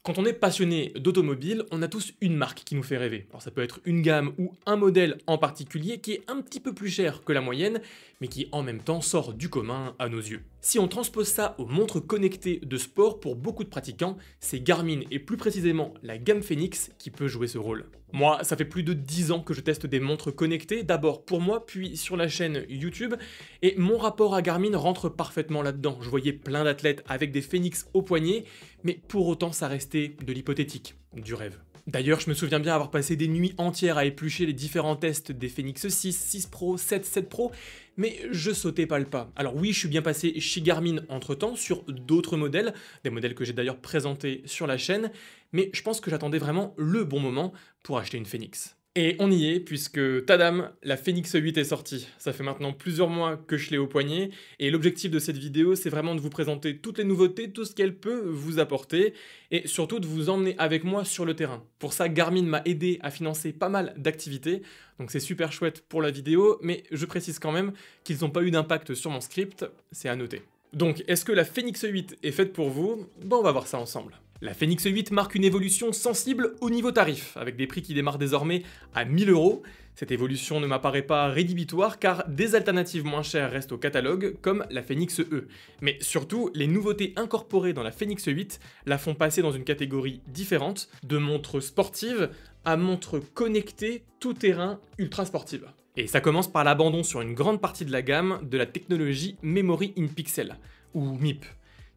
Quand on est passionné d'automobile, on a tous une marque qui nous fait rêver. Alors ça peut être une gamme ou un modèle en particulier qui est un petit peu plus cher que la moyenne, mais qui en même temps sort du commun à nos yeux. Si on transpose ça aux montres connectées de sport, pour beaucoup de pratiquants, c'est Garmin et plus précisément la gamme Fenix qui peut jouer ce rôle. Moi, ça fait plus de 10 ans que je teste des montres connectées, d'abord pour moi, puis sur la chaîne YouTube, et mon rapport à Garmin rentre parfaitement là-dedans. Je voyais plein d'athlètes avec des Fenix au poignet, mais pour autant ça restait de l'hypothétique, du rêve. D'ailleurs, je me souviens bien avoir passé des nuits entières à éplucher les différents tests des Fenix 6, 6 Pro, 7, 7 Pro, mais je sautais pas le pas. Alors oui, je suis bien passé chez Garmin entre-temps sur d'autres modèles, des modèles que j'ai d'ailleurs présentés sur la chaîne, mais je pense que j'attendais vraiment le bon moment pour acheter une Fenix. Et on y est, puisque tadam, la Fenix 8 est sortie. Ça fait maintenant plusieurs mois que je l'ai au poignet, et l'objectif de cette vidéo, c'est vraiment de vous présenter toutes les nouveautés, tout ce qu'elle peut vous apporter, et surtout de vous emmener avec moi sur le terrain. Pour ça, Garmin m'a aidé à financer pas mal d'activités, donc c'est super chouette pour la vidéo, mais je précise quand même qu'ils n'ont pas eu d'impact sur mon script, c'est à noter. Donc, est-ce que la Fenix 8 est faite pour vous? Bon, on va voir ça ensemble. La Fenix 8 marque une évolution sensible au niveau tarif, avec des prix qui démarrent désormais à 1000 €. Cette évolution ne m'apparaît pas rédhibitoire car des alternatives moins chères restent au catalogue, comme la Fenix E. Mais surtout, les nouveautés incorporées dans la Fenix 8 la font passer dans une catégorie différente, de montres sportives à montres connectées tout-terrain ultra sportives. Et ça commence par l'abandon sur une grande partie de la gamme de la technologie Memory in Pixel, ou MIP.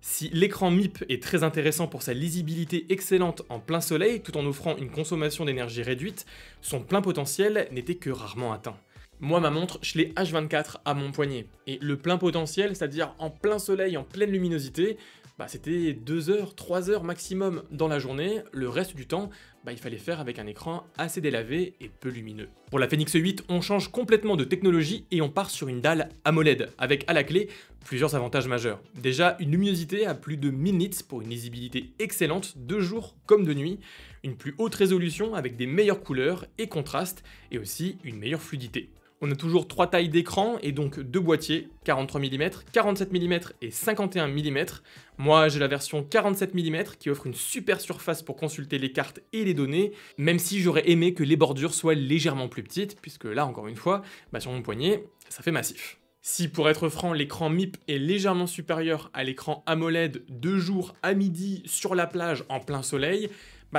Si l'écran MIP est très intéressant pour sa lisibilité excellente en plein soleil tout en offrant une consommation d'énergie réduite, son plein potentiel n'était que rarement atteint. Moi, ma montre, je l'ai H24 à mon poignet. Et le plein potentiel, c'est-à-dire en plein soleil, en pleine luminosité, c'était 2 heures, 3 heures maximum dans la journée. Le reste du temps, il fallait faire avec un écran assez délavé et peu lumineux. Pour la Fenix 8, on change complètement de technologie et on part sur une dalle AMOLED, avec à la clé plusieurs avantages majeurs. Déjà, une luminosité à plus de 1000 nits pour une lisibilité excellente de jour comme de nuit, une plus haute résolution avec des meilleures couleurs et contrastes, et aussi une meilleure fluidité. On a toujours 3 tailles d'écran et donc 2 boîtiers, 43 mm, 47 mm et 51 mm. Moi j'ai la version 47 mm qui offre une super surface pour consulter les cartes et les données, même si j'aurais aimé que les bordures soient légèrement plus petites, puisque là encore une fois, sur mon poignet, ça fait massif. Si pour être franc, l'écran MIP est légèrement supérieur à l'écran AMOLED de jour à midi sur la plage en plein soleil,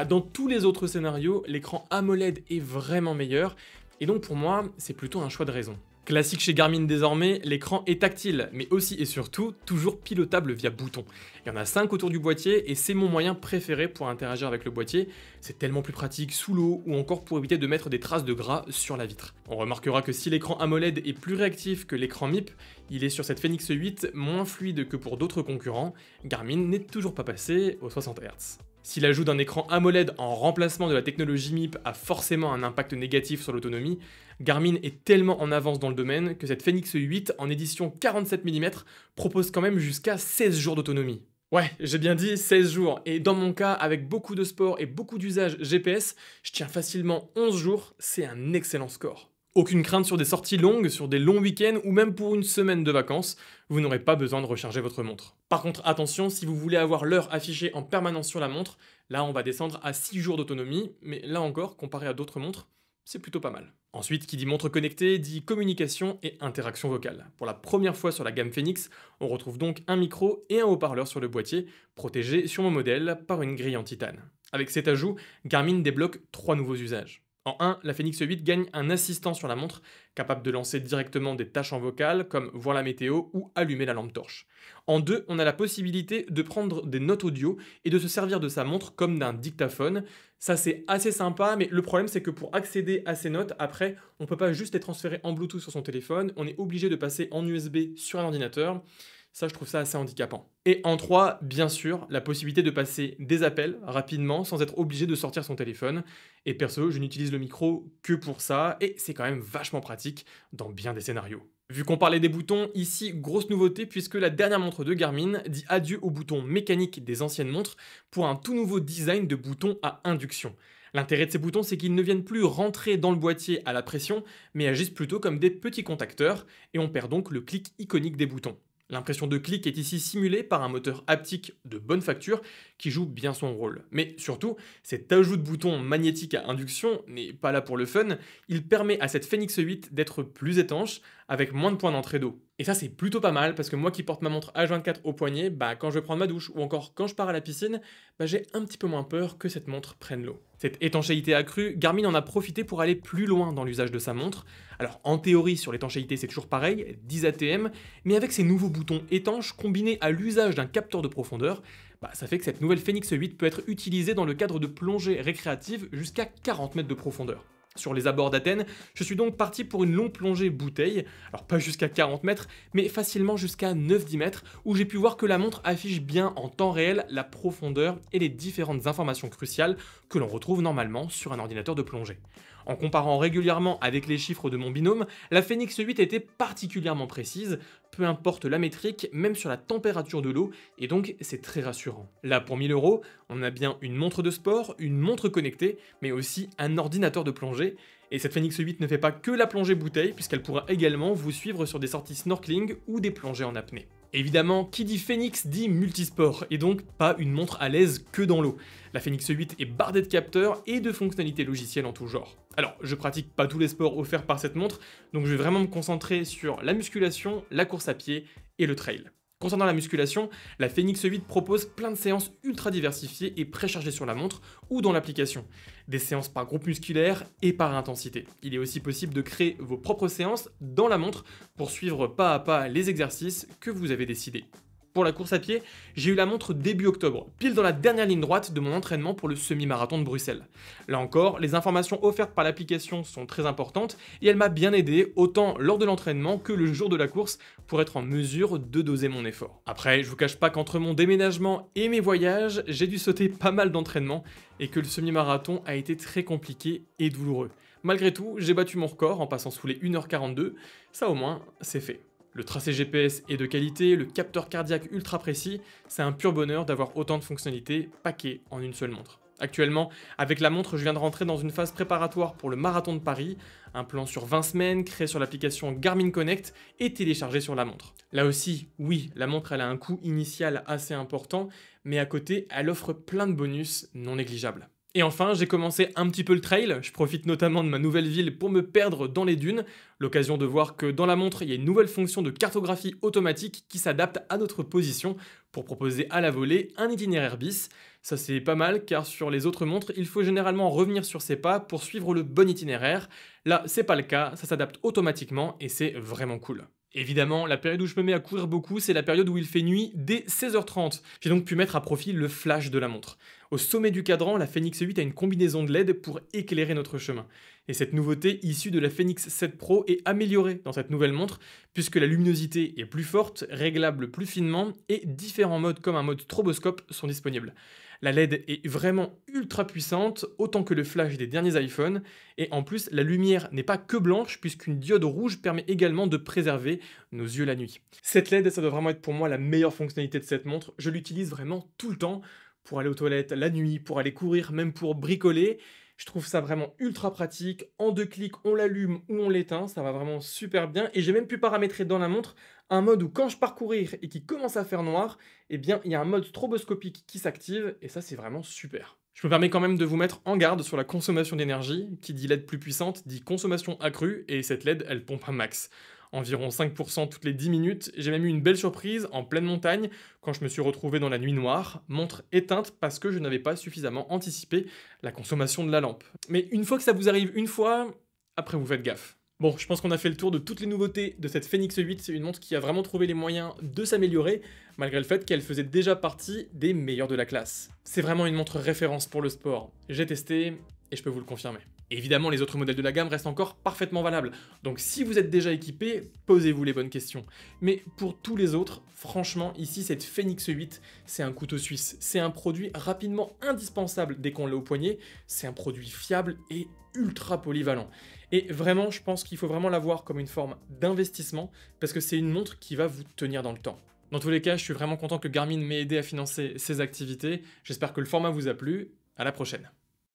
dans tous les autres scénarios, l'écran AMOLED est vraiment meilleur. Et donc pour moi, c'est plutôt un choix de raison. Classique chez Garmin désormais, l'écran est tactile, mais aussi et surtout toujours pilotable via bouton. Il y en a 5 autour du boîtier et c'est mon moyen préféré pour interagir avec le boîtier. C'est tellement plus pratique sous l'eau ou encore pour éviter de mettre des traces de gras sur la vitre. On remarquera que si l'écran AMOLED est plus réactif que l'écran MIP, il est sur cette Fenix 8 moins fluide que pour d'autres concurrents. Garmin n'est toujours pas passé aux 60 Hz. Si l'ajout d'un écran AMOLED en remplacement de la technologie MIP a forcément un impact négatif sur l'autonomie, Garmin est tellement en avance dans le domaine que cette Fenix 8 en édition 47 mm propose quand même jusqu'à 16 jours d'autonomie. Ouais, j'ai bien dit 16 jours, et dans mon cas, avec beaucoup de sport et beaucoup d'usage GPS, je tiens facilement 11 jours, c'est un excellent score. Aucune crainte sur des sorties longues, sur des longs week-ends ou même pour une semaine de vacances, vous n'aurez pas besoin de recharger votre montre. Par contre, attention, si vous voulez avoir l'heure affichée en permanence sur la montre, là on va descendre à 6 jours d'autonomie, mais là encore, comparé à d'autres montres, c'est plutôt pas mal. Ensuite, qui dit montre connectée, dit communication et interaction vocale. Pour la première fois sur la gamme Fenix, on retrouve donc un micro et un haut-parleur sur le boîtier, protégés sur mon modèle par une grille en titane. Avec cet ajout, Garmin débloque 3 nouveaux usages. En 1, la Fenix 8 gagne un assistant sur la montre, capable de lancer directement des tâches en vocal, comme voir la météo ou allumer la lampe torche. En 2, on a la possibilité de prendre des notes audio et de se servir de sa montre comme d'un dictaphone. Ça c'est assez sympa, mais le problème c'est que pour accéder à ces notes, après, on ne peut pas juste les transférer en Bluetooth sur son téléphone, on est obligé de passer en USB sur un ordinateur. Ça, je trouve ça assez handicapant. Et en 3, bien sûr, la possibilité de passer des appels rapidement sans être obligé de sortir son téléphone. Et perso, je n'utilise le micro que pour ça, et c'est quand même vachement pratique dans bien des scénarios. Vu qu'on parlait des boutons, ici, grosse nouveauté puisque la dernière montre de Garmin dit adieu aux boutons mécaniques des anciennes montres pour un tout nouveau design de boutons à induction. L'intérêt de ces boutons, c'est qu'ils ne viennent plus rentrer dans le boîtier à la pression, mais agissent plutôt comme des petits contacteurs, et on perd donc le clic iconique des boutons. L'impression de clic est ici simulée par un moteur haptique de bonne facture qui joue bien son rôle. Mais surtout, cet ajout de bouton magnétique à induction n'est pas là pour le fun, il permet à cette Fenix 8 d'être plus étanche, avec moins de points d'entrée d'eau. Et ça c'est plutôt pas mal parce que moi qui porte ma montre H24 au poignet, quand je vais prendre ma douche ou encore quand je pars à la piscine, j'ai un petit peu moins peur que cette montre prenne l'eau. Cette étanchéité accrue, Garmin en a profité pour aller plus loin dans l'usage de sa montre. Alors en théorie sur l'étanchéité c'est toujours pareil, 10 ATM, mais avec ces nouveaux boutons étanches combinés à l'usage d'un capteur de profondeur, ça fait que cette nouvelle Fenix 8 peut être utilisée dans le cadre de plongées récréatives jusqu'à 40 mètres de profondeur. Sur les abords d'Athènes, je suis donc parti pour une longue plongée bouteille, alors pas jusqu'à 40 mètres, mais facilement jusqu'à 9-10 mètres, où j'ai pu voir que la montre affiche bien en temps réel la profondeur et les différentes informations cruciales que l'on retrouve normalement sur un ordinateur de plongée. En comparant régulièrement avec les chiffres de mon binôme, la Fenix 8 était particulièrement précise, peu importe la métrique, même sur la température de l'eau, et donc c'est très rassurant. Là pour 1000 €, on a bien une montre de sport, une montre connectée, mais aussi un ordinateur de plongée, et cette Fenix 8 ne fait pas que la plongée bouteille, puisqu'elle pourra également vous suivre sur des sorties snorkeling ou des plongées en apnée. Évidemment, qui dit Fenix dit multisport, et donc pas une montre à l'aise que dans l'eau. La Fenix 8 est bardée de capteurs et de fonctionnalités logicielles en tout genre. Alors, je pratique pas tous les sports offerts par cette montre, donc je vais vraiment me concentrer sur la musculation, la course à pied et le trail. Concernant la musculation, la Fenix 8 propose plein de séances ultra diversifiées et préchargées sur la montre ou dans l'application. Des séances par groupe musculaire et par intensité. Il est aussi possible de créer vos propres séances dans la montre pour suivre pas à pas les exercices que vous avez décidés. Pour la course à pied, j'ai eu la montre début octobre, pile dans la dernière ligne droite de mon entraînement pour le semi-marathon de Bruxelles. Là encore, les informations offertes par l'application sont très importantes et elle m'a bien aidé, autant lors de l'entraînement que le jour de la course, pour être en mesure de doser mon effort. Après, je vous cache pas qu'entre mon déménagement et mes voyages, j'ai dû sauter pas mal d'entraînements et que le semi-marathon a été très compliqué et douloureux. Malgré tout, j'ai battu mon record en passant sous les 1h42, ça au moins, c'est fait. Le tracé GPS est de qualité, le capteur cardiaque ultra précis, c'est un pur bonheur d'avoir autant de fonctionnalités packées en une seule montre. Actuellement, avec la montre, je viens de rentrer dans une phase préparatoire pour le marathon de Paris, un plan sur 20 semaines créé sur l'application Garmin Connect et téléchargé sur la montre. Là aussi, oui, la montre elle a un coût initial assez important, mais à côté, elle offre plein de bonus non négligeables. Et enfin, j'ai commencé un petit peu le trail, je profite notamment de ma nouvelle ville pour me perdre dans les dunes, l'occasion de voir que dans la montre, il y a une nouvelle fonction de cartographie automatique qui s'adapte à notre position pour proposer à la volée un itinéraire bis. Ça c'est pas mal car sur les autres montres, il faut généralement revenir sur ses pas pour suivre le bon itinéraire. Là, c'est pas le cas, ça s'adapte automatiquement et c'est vraiment cool. Évidemment, la période où je me mets à courir beaucoup, c'est la période où il fait nuit dès 16h30. J'ai donc pu mettre à profit le flash de la montre. Au sommet du cadran, la Fenix 8 a une combinaison de LED pour éclairer notre chemin. Et cette nouveauté issue de la Fenix 7 Pro est améliorée dans cette nouvelle montre, puisque la luminosité est plus forte, réglable plus finement, et différents modes comme un mode stroboscope sont disponibles. La LED est vraiment ultra puissante, autant que le flash des derniers iPhones, et en plus la lumière n'est pas que blanche puisqu'une diode rouge permet également de préserver nos yeux la nuit. Cette LED, ça doit vraiment être pour moi la meilleure fonctionnalité de cette montre, je l'utilise vraiment tout le temps, pour aller aux toilettes la nuit, pour aller courir, même pour bricoler. Je trouve ça vraiment ultra pratique, en 2 clics on l'allume ou on l'éteint, ça va vraiment super bien, et j'ai même pu paramétrer dans la montre un mode où quand je pars courir et qu'il commence à faire noir, eh bien il y a un mode stroboscopique qui s'active, et ça c'est vraiment super. Je me permets quand même de vous mettre en garde sur la consommation d'énergie, qui dit LED plus puissante dit consommation accrue, et cette LED elle pompe un max. Environ 5% toutes les 10 minutes, j'ai même eu une belle surprise en pleine montagne quand je me suis retrouvé dans la nuit noire, montre éteinte parce que je n'avais pas suffisamment anticipé la consommation de la lampe. Mais une fois que ça vous arrive une fois, après vous faites gaffe. Bon, je pense qu'on a fait le tour de toutes les nouveautés de cette Fenix 8, c'est une montre qui a vraiment trouvé les moyens de s'améliorer, malgré le fait qu'elle faisait déjà partie des meilleures de la classe. C'est vraiment une montre référence pour le sport, j'ai testé et je peux vous le confirmer. Évidemment, les autres modèles de la gamme restent encore parfaitement valables, donc si vous êtes déjà équipé, posez-vous les bonnes questions. Mais pour tous les autres, franchement, ici, cette Fenix 8, c'est un couteau suisse. C'est un produit rapidement indispensable dès qu'on l'a au poignet, c'est un produit fiable et ultra polyvalent. Et vraiment, je pense qu'il faut vraiment la voir comme une forme d'investissement, parce que c'est une montre qui va vous tenir dans le temps. Dans tous les cas, je suis vraiment content que Garmin m'ait aidé à financer ces activités, j'espère que le format vous a plu, à la prochaine.